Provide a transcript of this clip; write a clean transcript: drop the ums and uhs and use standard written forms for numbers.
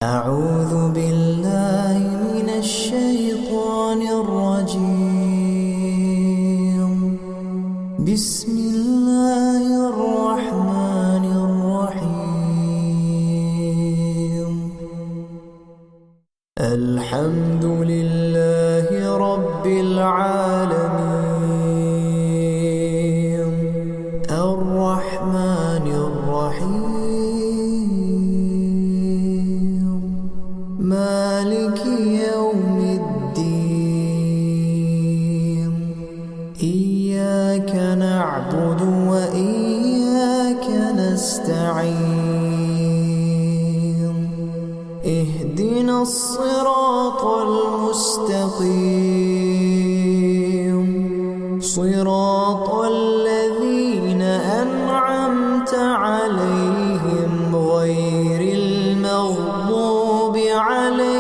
أعوذ بالله من الشيطان الرجيم. بسم الله الرحمن الرحيم. الحمد لله رب العالمين الرحمن الرحيم مالك يوم الدين. إياك نعبد وإياك نستعين. اهدنا الصراط المستقيم صراط الذين أنعمت عليهم غير المغضوب عليهم